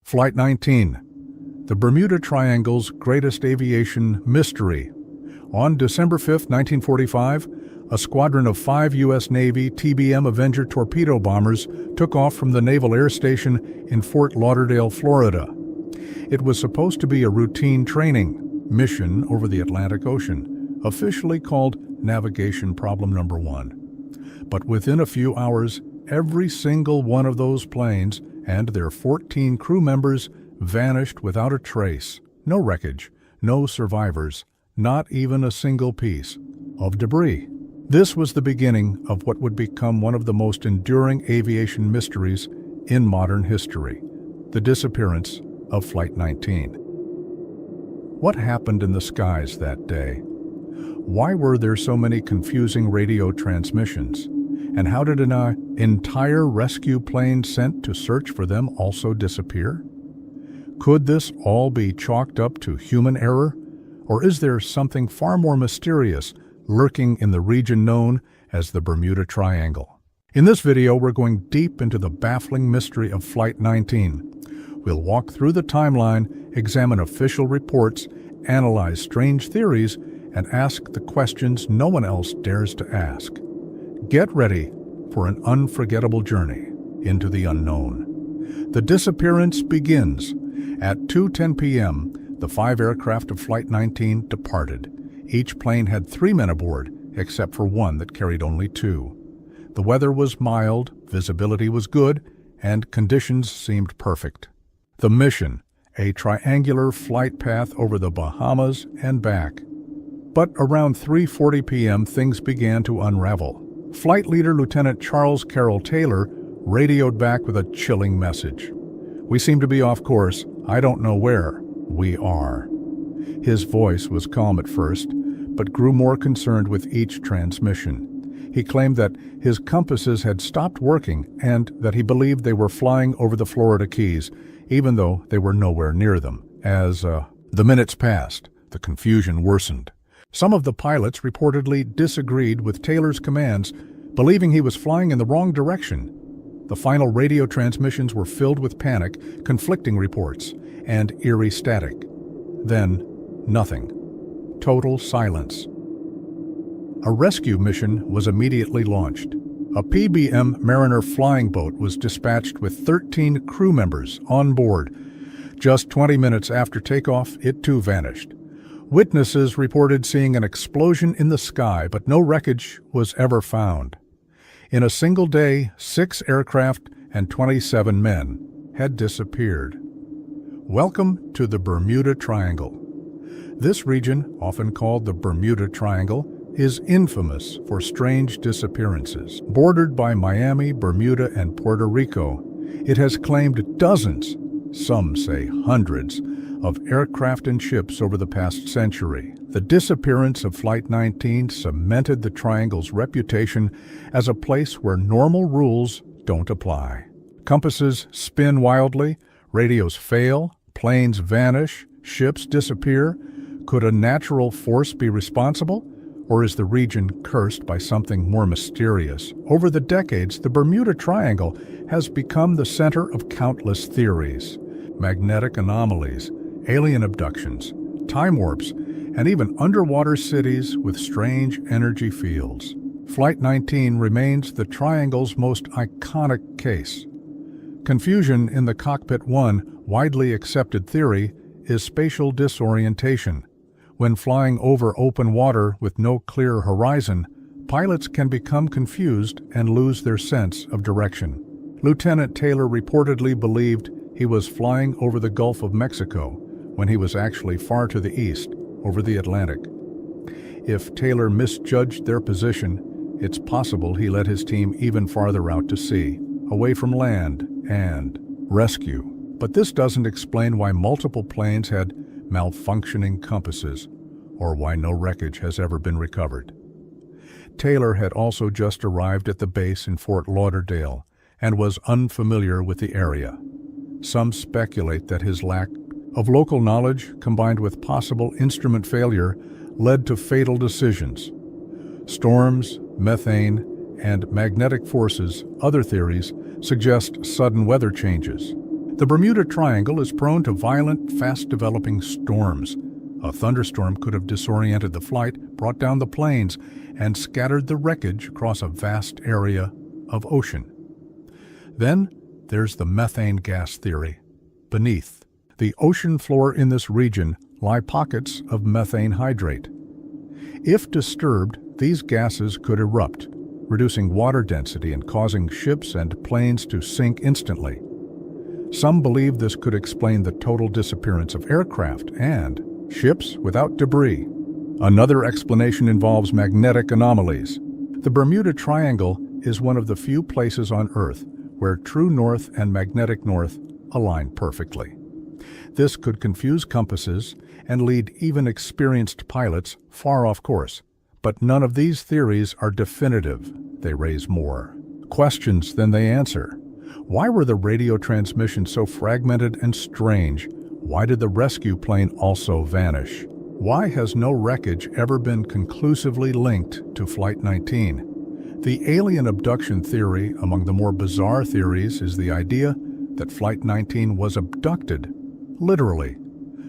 Flight 19, the Bermuda Triangle's greatest aviation mystery. On December 5, 1945, a squadron of 5 U.S. Navy TBM Avenger torpedo bombers took off from the Naval Air Station in Fort Lauderdale, Florida. It was supposed to be a routine training mission over the Atlantic Ocean, officially called Navigation Problem Number 1. But within a few hours, every single one of those planes and their 14 crew members vanished without a trace. No wreckage, no survivors, not even a single piece of debris. This was the beginning of what would become one of the most enduring aviation mysteries in modern history, the disappearance of Flight 19. What happened in the skies that day? Why were there so many confusing radio transmissions? And how did an entire rescue plane sent to search for them also disappear? Could this all be chalked up to human error? Or is there something far more mysterious lurking in the region known as the Bermuda Triangle? In this video, we're going deep into the baffling mystery of Flight 19. We'll walk through the timeline, examine official reports, analyze strange theories, and ask the questions no one else dares to ask. Get ready for an unforgettable journey into the unknown. The disappearance begins. At 2:10 p.m., the 5 aircraft of Flight 19 departed. Each plane had 3 men aboard, except for one that carried only 2. The weather was mild, visibility was good, and conditions seemed perfect. The mission, a triangular flight path over the Bahamas and back. But around 3:40 p.m., things began to unravel. Flight leader Lieutenant Charles Carroll Taylor radioed back with a chilling message. "We seem to be off course. I don't know where we are." His voice was calm at first, but grew more concerned with each transmission. He claimed that his compasses had stopped working and that he believed they were flying over the Florida Keys, even though they were nowhere near them. As the minutes passed, the confusion worsened. Some of the pilots reportedly disagreed with Taylor's commands, believing he was flying in the wrong direction. The final radio transmissions were filled with panic, conflicting reports, and eerie static. Then, nothing. Total silence. A rescue mission was immediately launched. A PBM Mariner flying boat was dispatched with 13 crew members on board. Just 20 minutes after takeoff, it too vanished. Witnesses reported seeing an explosion in the sky, but no wreckage was ever found. In a single day, 6 aircraft and 27 men had disappeared. Welcome to the Bermuda Triangle. This region, often called the Bermuda Triangle, is infamous for strange disappearances. Bordered by Miami, Bermuda, and Puerto Rico, it has claimed dozens, some say hundreds, of aircraft and ships over the past century. The disappearance of Flight 19 cemented the Triangle's reputation as a place where normal rules don't apply. Compasses spin wildly, radios fail, planes vanish, ships disappear. Could a natural force be responsible? Or is the region cursed by something more mysterious? Over the decades, the Bermuda Triangle has become the center of countless theories. Magnetic anomalies, alien abductions, time warps, and even underwater cities with strange energy fields. Flight 19 remains the Triangle's most iconic case. Confusion in the cockpit. One widely accepted theory is spatial disorientation. When flying over open water with no clear horizon, pilots can become confused and lose their sense of direction. Lieutenant Taylor reportedly believed he was flying over the Gulf of Mexico when he was actually far to the east, over the Atlantic. If Taylor misjudged their position, it's possible he led his team even farther out to sea, away from land and rescue. But this doesn't explain why multiple planes had malfunctioning compasses, or why no wreckage has ever been recovered. Taylor had also just arrived at the base in Fort Lauderdale and was unfamiliar with the area. Some speculate that his lack of local knowledge, combined with possible instrument failure, led to fatal decisions. Storms, methane, and magnetic forces, other theories, suggest sudden weather changes. The Bermuda Triangle is prone to violent, fast-developing storms. A thunderstorm could have disoriented the flight, brought down the planes, and scattered the wreckage across a vast area of ocean. Then there's the methane gas theory. Beneath the ocean floor in this region lie pockets of methane hydrate. If disturbed, these gases could erupt, reducing water density and causing ships and planes to sink instantly. Some believe this could explain the total disappearance of aircraft and ships without debris. Another explanation involves magnetic anomalies. The Bermuda Triangle is one of the few places on Earth where true north and magnetic north align perfectly. This could confuse compasses and lead even experienced pilots far off course. But none of these theories are definitive. They raise more questions than they answer. Why were the radio transmissions so fragmented and strange? Why did the rescue plane also vanish? Why has no wreckage ever been conclusively linked to Flight 19? The alien abduction theory, among the more bizarre theories, is the idea that Flight 19 was abducted, literally.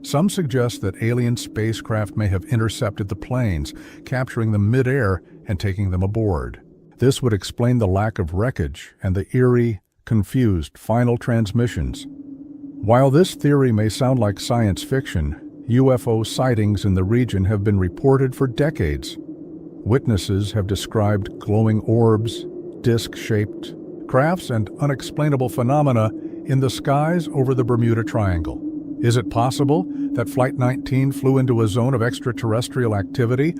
Some suggest that alien spacecraft may have intercepted the planes, capturing them mid-air and taking them aboard. This would explain the lack of wreckage and the eerie, confused final transmissions. While this theory may sound like science fiction, UFO sightings in the region have been reported for decades. Witnesses have described glowing orbs, disc-shaped crafts, and unexplainable phenomena in the skies over the Bermuda Triangle. Is it possible that Flight 19 flew into a zone of extraterrestrial activity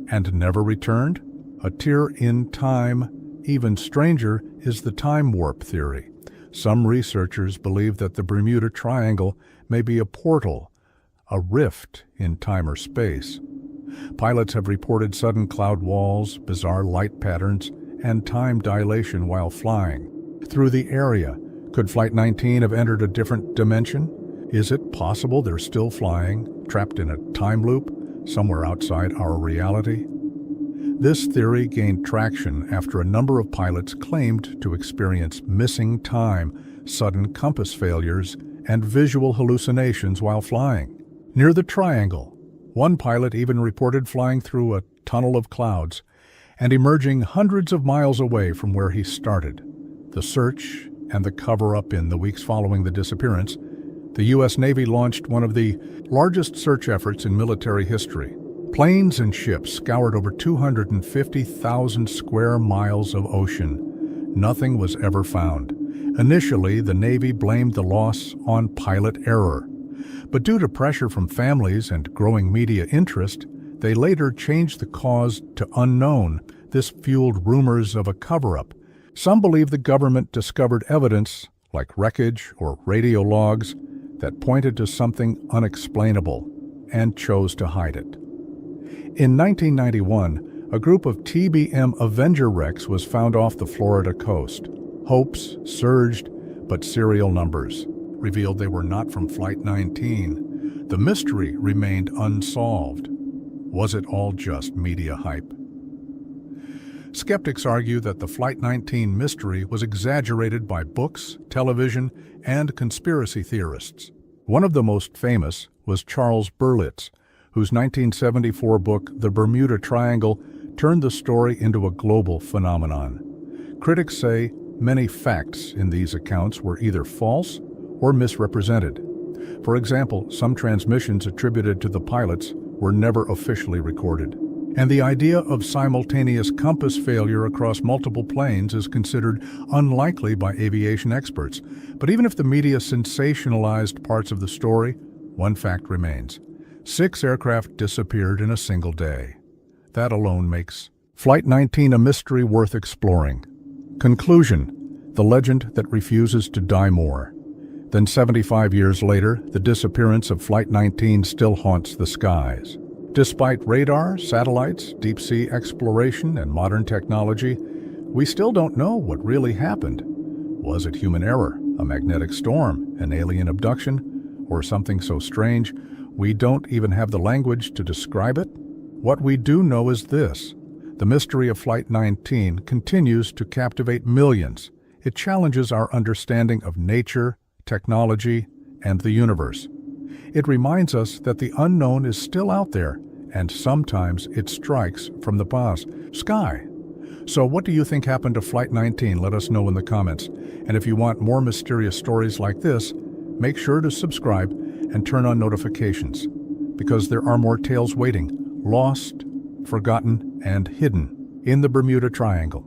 and never returned? A tear in time. Even stranger is the time warp theory. Some researchers believe that the Bermuda Triangle may be a portal, a rift in time or space. Pilots have reported sudden cloud walls, bizarre light patterns, and time dilation while flying through the area. Could Flight 19 have entered a different dimension? Is it possible they're still flying, trapped in a time loop, somewhere outside our reality? This theory gained traction after a number of pilots claimed to experience missing time, sudden compass failures, and visual hallucinations while flying. Near the Triangle, one pilot even reported flying through a tunnel of clouds and emerging hundreds of miles away from where he started. The search and the cover-up in the weeks following the disappearance, the U.S. Navy launched one of the largest search efforts in military history. Planes and ships scoured over 250,000 square miles of ocean. Nothing was ever found. Initially, the Navy blamed the loss on pilot error. But due to pressure from families and growing media interest, they later changed the cause to unknown. This fueled rumors of a cover-up. Some believe the government discovered evidence, like wreckage or radio logs, that pointed to something unexplainable and chose to hide it. In 1991, a group of TBM Avenger wrecks was found off the Florida coast. Hopes surged, but serial numbers revealed they were not from Flight 19. The mystery remained unsolved. Was it all just media hype? Skeptics argue that the Flight 19 mystery was exaggerated by books, television, and conspiracy theorists. One of the most famous was Charles Berlitz, whose 1974 book, The Bermuda Triangle, turned the story into a global phenomenon. Critics say many facts in these accounts were either false or misrepresented. For example, some transmissions attributed to the pilots were never officially recorded. And the idea of simultaneous compass failure across multiple planes is considered unlikely by aviation experts. But even if the media sensationalized parts of the story, one fact remains. 6 aircraft disappeared in a single day. That alone makes Flight 19 a mystery worth exploring. Conclusion: the legend that refuses to die more. Then 75 years later, the disappearance of Flight 19 still haunts the skies. Despite radar, satellites, deep-sea exploration, and modern technology, we still don't know what really happened. Was it human error, a magnetic storm, an alien abduction, or something so strange we don't even have the language to describe it? What we do know is this: the mystery of Flight 19 continues to captivate millions. It challenges our understanding of nature, technology, and the universe. It reminds us that the unknown is still out there, and sometimes it strikes from the sky. So what do you think happened to Flight 19? Let us know in the comments. And if you want more mysterious stories like this, make sure to subscribe and turn on notifications, because there are more tales waiting, lost, forgotten, and hidden in the Bermuda Triangle.